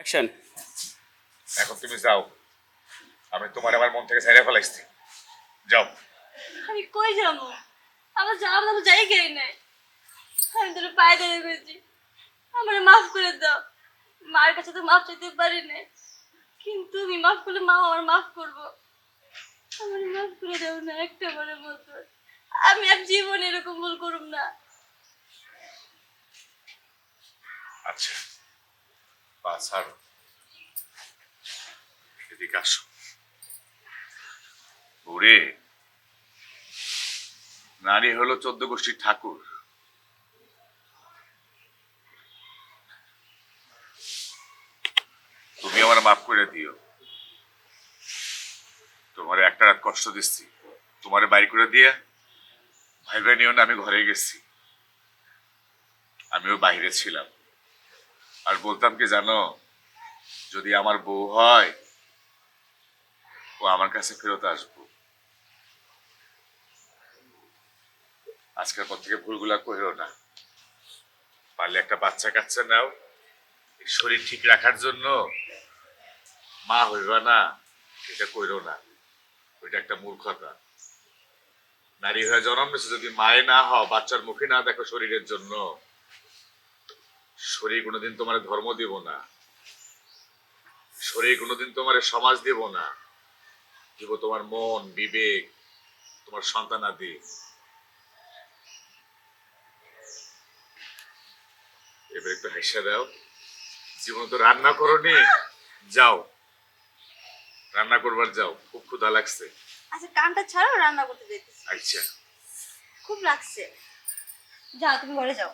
Action. এখন তুমি যাও, আমি তোমার আমার মন থেকে ছেড়ে ফেলাইছি। যাও। আমি কই যাবো? আমার যাওয়ার মতো জায়গাই নাই। আমি তোর পায়ে ধরে গেছি, আমার মাফ করে দাও। মার কাছে তো মাফ চাইতে পারি না, কিন্তু তুমি মাফ করলে মা আমার মাফ করবো। আমার মাফ করে দাও না একটা বারের মতো। আমি আর জীবনে এরকম ভুল করব না। আচ্ছা, পা ছাড়ো, এদিকে আসো। ওরে, নারী হলো 14 গোষ্ঠীর ঠাকুর। তুমি আমার মাফ করে দিও। তোমার একটা রাত কষ্ট দিচ্ছি, তোমারে বাইর করে দিয়ে ভাইবা নিও না, আমি ঘরে গেছি। আমিও বাইরে ছিলাম, আর বলতাম কি জানো, যদি আমার বউ হয় ও আমার কাছে ফেরত আসবো। আজকের পর থেকে ভুলগুলা কইরো না। পারলে একটা বাচ্চা কাচ্চা নাও, এই শরীর ঠিক রাখার জন্য। মা হইবা না এটা কইরো না, ওইটা একটা মূর্খতা। নারী হয়ে জন্ম নিয়েছে, যদি মায়ে না হও, বাচ্চার মুখে না দেখো শরীরের জন্য, শরীর কোনোদিন তোমার ধর্ম দিব না, শরীর কোনোদিন তোমার সমাজ দিব না, দিব তোমার মন, বিবেক, তোমার সন্তানাদি। এবার একটু হাসা দাও। জীবন তো রান্না করনি, যাও রান্না করবার যাও, খুব ক্ষুধা লাগছে। আচ্ছা কানটা ছাড়ো, রান্না করতে যেতেছি। আচ্ছা। খুব লাগছে। যাও তুমি ঘরে যাও।